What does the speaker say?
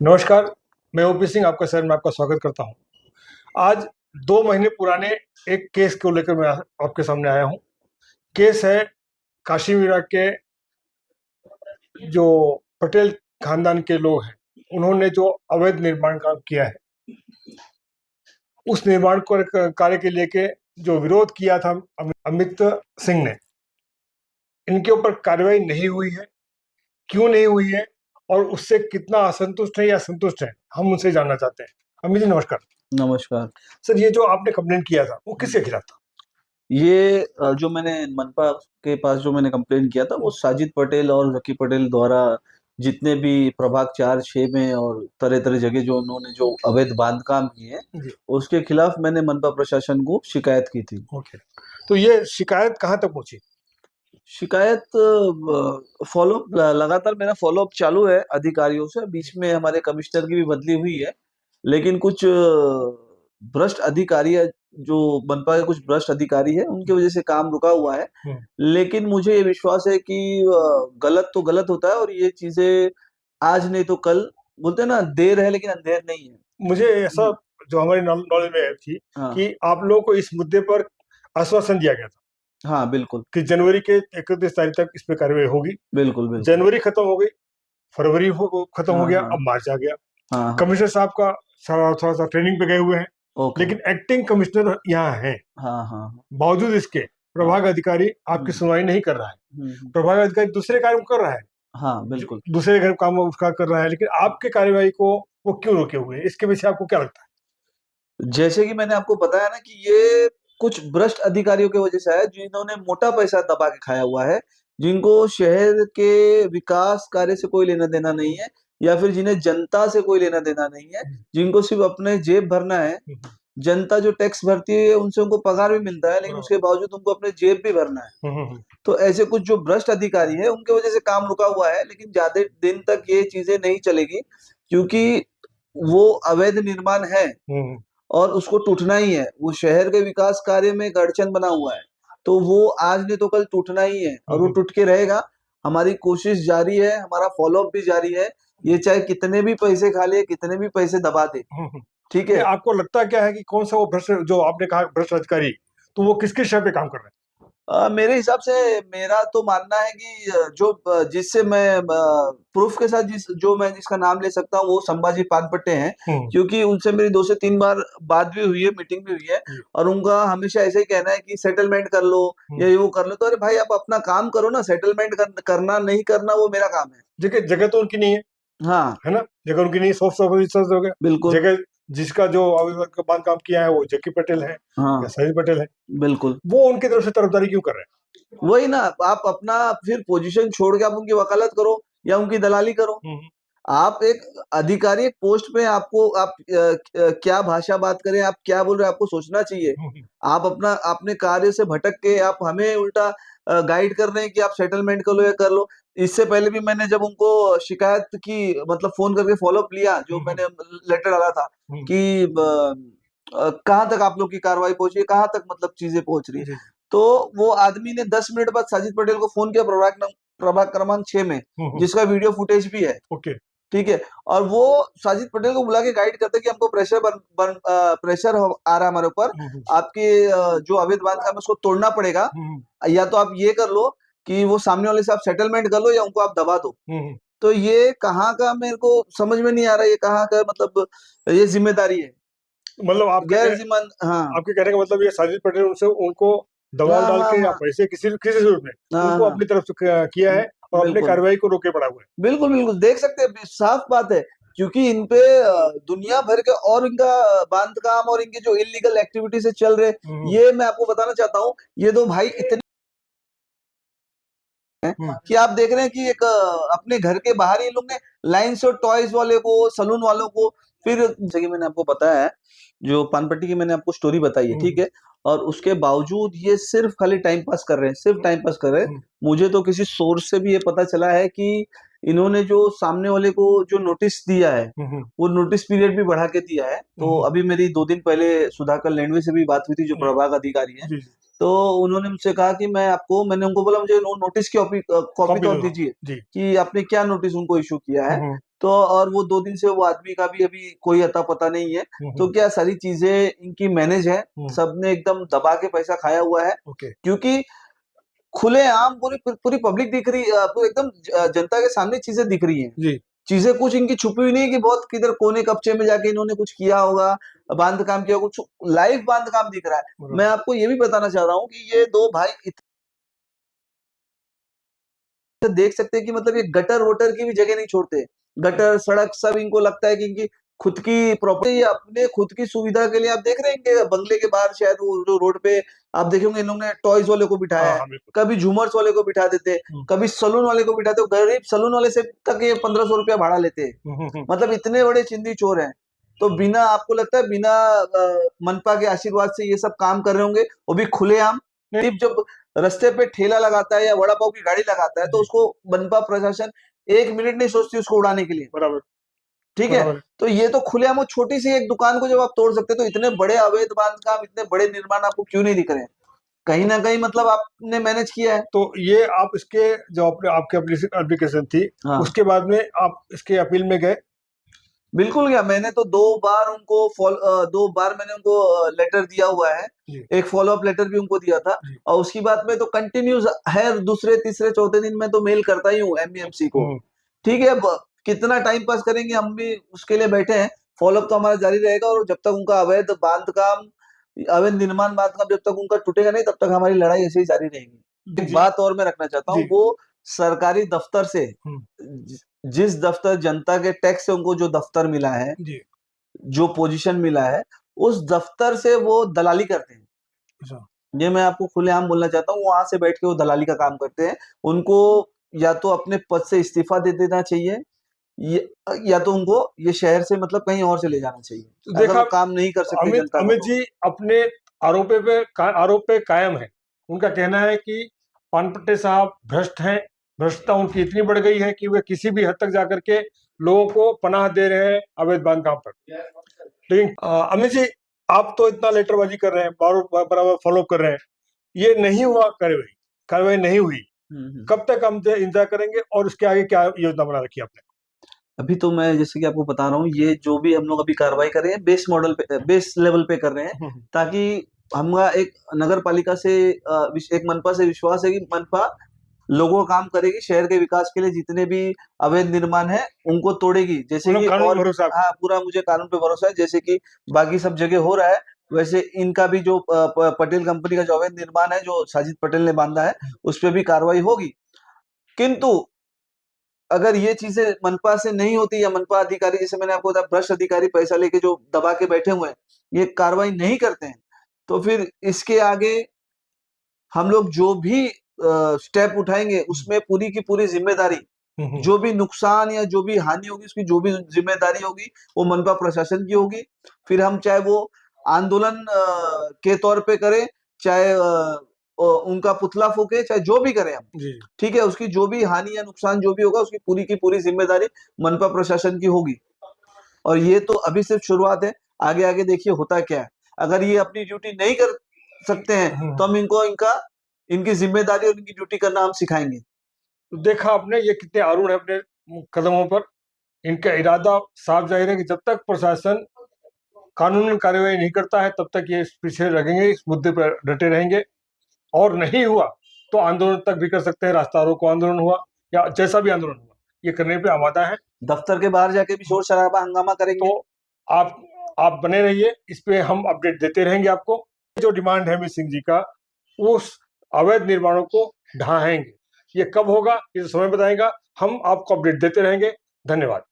नमस्कार, मैं ओपी सिंह आपका शहर में आपका स्वागत करता हूँ। आज 2 महीने पुराने एक केस को लेकर मैं आपके सामने आया हूँ। केस है काशी मीरा के जो पटेल खानदान के लोग हैं, उन्होंने जो अवैध निर्माण काम किया है, उस निर्माण कार्य के लेके जो विरोध किया था अमित सिंह ने, इनके ऊपर कार्रवाई नहीं हुई है। क्यों नहीं हुई है और उससे कितना असंतुष्ट है या संतुष्ट है, हम उनसे जानना चाहते हैं। अमित जी नमस्कार। नमस्कार सर, ये जो आपने कंप्लेंट किया था वो किसके खिलाफ था? ये जो मैंने मनपा के पास जो मैंने कंप्लेंट किया था वो साजिद पटेल और जकी पटेल द्वारा जितने भी प्रभाग 4-6 में और तरह तरह जगह जो उन्होंने जो अवैध बांधकाम किए जी। उसके खिलाफ मैंने मनपा प्रशासन को शिकायत की थी। ओके, तो ये शिकायत कहाँ तक पहुंची? शिकायत फॉलोअप लगातार मेरा फॉलोअप चालू है अधिकारियों से। बीच में हमारे कमिश्नर की भी बदली हुई है, लेकिन कुछ भ्रष्ट अधिकारी है, जो मनपा के कुछ भ्रष्ट अधिकारी है, उनकी वजह से काम रुका हुआ है। लेकिन मुझे ये विश्वास है कि गलत तो गलत होता है और ये चीजें आज नहीं तो कल, बोलते हैं ना, देर है लेकिन अंधेर नहीं है। मुझे ऐसा जो हमारी नॉलेज में थी हाँ कि आप लोगों को इस मुद्दे पर आश्वासन दिया गया था हाँ, बिल्कुल कि जनवरी के 31 तारीख तक इस पे कार्रवाई होगी। बिल्कुल बिल्कुल। जनवरी खत्म हो गई, फरवरी खत्म हो हाँ गया, हाँ अब मार्च आ गया। हाँ। कमिश्नर साहब का थोड़ा सा ट्रेनिंग पे गए हुए हैं, ओके। लेकिन एक्टिंग कमिश्नर यहाँ हैं। हाँ हाँ बावजूद इसके हाँ। प्रभाग अधिकारी आपकी सुनवाई नहीं कर रहा है। हम्म। प्रभाग अधिकारी दूसरे कार्य को कर रहा है, हाँ बिल्कुल। दूसरे घर काम उसका कर रहा है, लेकिन आपके कार्यवाही को वो क्यों रोके हुए हैं? इसके पीछे आपको क्या लगता है? जैसे कि मैंने आपको बताया ना कि ये कुछ भ्रष्ट अधिकारियों की वजह से है, जिन्होंने मोटा पैसा दबा के खाया हुआ है, जिनको शहर के विकास कार्य से कोई लेना देना नहीं है, या फिर जिन्हें जनता से कोई लेना देना नहीं है, जिनको सिर्फ अपने जेब भरना है। जनता जो टैक्स भरती है उनसे उनको पगार भी मिलता है, लेकिन उसके बावजूद उनको अपने जेब भी भरना है। तो ऐसे कुछ जो भ्रष्ट अधिकारी है उनके वजह से काम रुका हुआ है, लेकिन ज्यादा दिन तक ये चीजें नहीं चलेगी, क्योंकि वो अवैध निर्माण है और उसको टूटना ही है। वो शहर के विकास कार्य में एक अड़चन बना हुआ है, तो वो आज नहीं तो कल टूटना ही है और वो टूट के रहेगा। हमारी कोशिश जारी है, हमारा फॉलोअप भी जारी है, ये चाहे कितने भी पैसे खा ले, कितने भी पैसे दबा दे। ठीक है। आपको लगता क्या है कि कौन सा वो भ्रष्ट, जो आपने कहा भ्रष्ट अधिकारी, तो वो किसके शय पे काम कर रहे हैं? मेरे हिसाब से मेरा तो मानना है कि जिससे मैं प्रूफ के साथ जिसका नाम ले सकता हूँ वो संभाजी पानपट्टे हैं, क्योंकि उनसे मेरी 2 से 3 बार बात भी हुई है, मीटिंग भी हुई है, और उनका हमेशा ऐसे ही कहना है कि सेटलमेंट कर लो या ये वो कर लो। तो अरे भाई, आप अपना काम करो ना, सेटलमेंट करना नहीं करना वो मेरा काम है। जगह तो उनकी नहीं है, हाँ है ना? जगह उनकी नहीं, 100% हो गया। बिल्कुल। जगह जिसका जो बांध काम किया है वो जक्की पटेल है या साजिद पटेल है, बिल्कुल। वो उनकी तरफ से तरफदारी क्यों कर रहे हैं? वही ना, आप अपना फिर पोजीशन छोड़ के आप उनकी वकालत करो या उनकी दलाली करो। आप एक अधिकारी, एक पोस्ट पे, आपको आप क्या भाषा बात करें, आप क्या बोल रहे हैं, आपको सोचना चाहिए। आप अपने कार्य से भटक के आप हमें उल्टा गाइड कर रहे हैं कि आप सेटलमेंट कर लो या कर लो। इससे पहले भी मैंने जब उनको शिकायत की, मतलब फोन करके फॉलोअप लिया, जो मैंने लेटर डाला था कि कहाँ तक आप लोग की कार्रवाई पहुंची है, कहाँ तक मतलब चीजें पहुंच रही है, तो वो आदमी ने 10 मिनट बाद साजिद पटेल को फोन किया प्रभाग क्रमांक 6 में, जिसका वीडियो फुटेज भी है। ओके, ठीक है। और वो साजिद पटेल को बुला के गाइड करते कि हमको प्रेशर आ रहा है हमारे ऊपर, आपके जो अवैध बांधकाम है उसको तोड़ना पड़ेगा, या तो आप ये कर लो कि वो सामने वाले से आप सेटलमेंट कर लो या उनको आप दबा दो। तो ये कहाँ का मेरे को समझ में नहीं आ रहा, ये कहाँ का, मतलब ये जिम्मेदारी है, मतलब गैर जिम्मेदार। हाँ आपके कहने का मतलब ये साजिद पटेल उनसे उनको दबाव डाल के या पैसे किसी सूरत में उनको अपनी तरफ से किया है और अपनी कार्रवाई को रोके पड़ा हुआ है। बिल्कुल बिल्कुल, देख सकते हैं, साफ बात है, क्योंकि इनपे दुनिया भर के और इनका बांधकाम और इनके जो इलीगल एक्टिविटी से चल रहे, ये मैं आपको बताना चाहता हूँ। ये दो भाई इतने कि आप देख रहे हैं कि एक अपने घर के बाहर ही लोग ने लाइन से टॉयज वाले को, सलून वालों को, फिर जैसे कि मैंने आपको बताया है, जो पानपट्टी की मैंने आपको स्टोरी बताई है, ठीक है, और उसके बावजूद ये सिर्फ खाली टाइम पास कर रहे हैं, सिर्फ टाइम पास कर रहे हैं। मुझे तो किसी सोर्स से भी ये पता चला है कि इन्होंने जो सामने वाले को जो नोटिस दिया है, वो नोटिस पीरियड भी बढ़ा के दिया है। तो अभी मेरी 2 दिन पहले सुधाकर लैंडवे से भी बात हुई थी, जो प्रभाग अधिकारी है, तो उन्होंने मुझसे कहा कि मैंने उनको बोला मुझे नोटिस की कॉपी कॉपी तो आप दो दीजिए जी। कि आपने क्या नोटिस उनको इशू किया है। हम्म, तो और वो 2 दिन से वो आदमी का भी अभी कोई अता पता नहीं है। तो हम्म, क्या सारी चीजें इनकी मैनेज है, हम्म, सबने एकदम दबा के पैसा खाया हुआ है, ओके। क्योंकि खुलेआम पूरी पूरी पब्लिक दिख रही, पूरी एकदम जनता के सामने चीजें दिख रही हैं। जी। चीजें कुछ इनकी छुपी हुई नहीं है कि बहुत किधर कोने कपचे में जाके इन्होंने कुछ किया होगा, बांध काम किया होगा, कुछ लाइव बांध काम दिख रहा है। मैं बराबर। आपको ये भी बताना चाह रहा हूँ कि ये दो भाई देख सकते हैं कि मतलब ये गटर वटर की भी जगह नहीं छोड़ते। गटर सड़क सब इनको लगता है कि इनकी खुद की प्रॉपर्टी, अपने खुद की सुविधा के लिए। आप देख रहे हैं कि बंगले के बाहर शायद वो जो रोड पे आप देखेंगे इन लोगों ने टॉयज वाले को बिठाया हाँ है, हाँ बिल्कुल। कभी झूमर्स वाले को बिठा देते, कभी सलून वाले को बिठाते, गरीब सलून वाले से तक ये 1500 रुपया भाड़ा लेते हैं। मतलब इतने बड़े चिंदी चोर हैं। तो बिना, आपको लगता है बिना मनपा के आशीर्वाद से ये सब काम कर रहे होंगे, वो भी खुलेआम। सिर्फ जब रास्ते पे ठेला लगाता है या वड़ा पाव की गाड़ी लगाता है तो जी। उसको मनपा प्रशासन 1 मिनट नहीं सोचती उसको उड़ाने के लिए। बराबर। ठीक है, बराबर। तो ये तो खुलेआम, वो छोटी सी एक दुकान को जब आप तोड़ सकते हैं तो इतने बड़े अवैध बांधकाम, इतने बड़े निर्माण आपको क्यों नहीं दिख रहे हैं? कहीं ना कहीं मतलब आपने मैनेज किया है। तो ये आप इसके जो आपने आपकी एप्लीकेशन थी हाँ उसके बाद में आप इसके अपील में गए? बिल्कुल गया। मैंने तो 2 बार उनको 2 बार मैंने उनको लेटर दिया हुआ है। जी। एक फॉलोअप लेटर भी उनको दिया था, जी। और उसकी बाद में तो कंटिन्यूस है, दूसरे तीसरे चौथे दिन में तो मेल करता ही हूँ एमबीएमसी को। हम्म, ठीक है, कितना टाइम पास करेंगे, हम भी उसके लिए बैठे हैं। फॉलोअप तो हमारा जारी रहेगा, और जब तक उनका अवैध बांधकाम, अवैध निर्माण बांधकाम जब तक उनका टूटेगा नहीं, तब तक हमारी लड़ाई ऐसे ही जारी रहेगी। एक जी। बात और मैं रखना चाहता हूँ, जी। वो सरकारी दफ्तर से, हम्म, जिस दफ्तर जनता के टैक्स से उनको जो दफ्तर मिला है, जी। जो पोजीशन मिला है, उस दफ्तर से वो दलाली करते हैं। अच्छा। ये मैं आपको खुलेआम बोलना चाहता हूँ, वहां से बैठ के वो दलाली का काम करते हैं। उनको या तो अपने पद से इस्तीफा दे देना चाहिए, या तो उनको ये शहर से मतलब कहीं और से ले जाना चाहिए, तो अगर देखा, वो काम नहीं कर सकते अमित जनता का अमित तो। जी अपने आरोप पे कायम है। उनका कहना है कि पानपट्टे साहब भ्रष्ट हैं। भ्रष्टता उनकी इतनी बढ़ गई है कि वे किसी भी हद तक जाकर के लोगों को पनाह दे रहे हैं अवैध बांधकाम पर। लेकिन अमित जी, आप तो इतना लेटरबाजी कर रहे हैं, बराबर फॉलो कर रहे हैं, ये नहीं हुआ कार्रवाई नहीं हुई। कब तक हम इंतजार करेंगे और उसके आगे क्या योजना बना रखी है आपने? अभी तो मैं जैसे कि आपको बता रहा हूँ, ये जो भी हम लोग अभी कार्रवाई कर रहे हैं बेस मॉडल पे, बेस लेवल पे कर रहे हैं, ताकि हमारा एक नगर पालिका से एक मनपा से विश्वास है कि मनपा लोगों का काम करेगी, शहर के विकास के लिए जितने भी अवैध निर्माण है उनको तोड़ेगी। जैसे मतलब कि कानून और पे भरोसा आपको? हाँ, पूरा मुझे कानून पे भरोसा है। जैसे कि बाकी सब जगह हो रहा है, वैसे इनका भी जो पटेल कंपनी का जो अवैध निर्माण है जो साजिद पटेल ने बांधा है, उस पर भी कार्रवाई होगी। किंतु अगर ये चीजें मनपा से नहीं होती, या मनपा अधिकारी, जैसे मैंने आपको बताया, भ्रष्ट अधिकारी पैसा लेके जो दबा के बैठे हुए हैं, ये कार्रवाई नहीं करते हैं, तो फिर इसके आगे हम लोग जो भी स्टेप उठाएंगे उसमें पूरी की पूरी जिम्मेदारी, जो भी नुकसान या जो भी हानि होगी उसकी जो भी जिम्मेदारी होगी वो मनपा प्रशासन की होगी। फिर हम चाहे वो आंदोलन के तौर पे करें, चाहे उनका पुतला फूके, चाहे जो भी करें हम, जी। ठीक है, उसकी जो भी हानि या नुकसान जो भी होगा उसकी पूरी की पूरी जिम्मेदारी मनपा प्रशासन की होगी। और ये तो अभी सिर्फ शुरुआत है, आगे आगे देखिए होता क्या है। अगर ये अपनी ड्यूटी नहीं कर सकते हैं तो हम इनको इनकी जिम्मेदारी और इनकी ड्यूटी करना हम सिखाएंगे। तो देखा आपने ये कितने आरूढ़ है अपने कदमों पर। इनका इरादा साफ जाहिर है कि जब तक प्रशासन कानूनी कार्रवाई नहीं करता है तब तक ये इस पीछे लगेंगे, इस मुद्दे पर डटे रहेंगे। और नहीं हुआ तो आंदोलन तक भी कर सकते हैं, रास्ता रोको आंदोलन हुआ या जैसा भी आंदोलन हुआ, ये करने पे आमादा है। दफ्तर के बाहर जाके भी शोर शराबा हंगामा करेंगे। तो आप आप बने रहिए, इस पे हम अपडेट देते रहेंगे आपको। जो डिमांड है अमित सिंह जी का, उस अवैध निर्माणों को ढहाएंगे। ये कब होगा ये समय बताएगा, हम आपको अपडेट देते रहेंगे। धन्यवाद।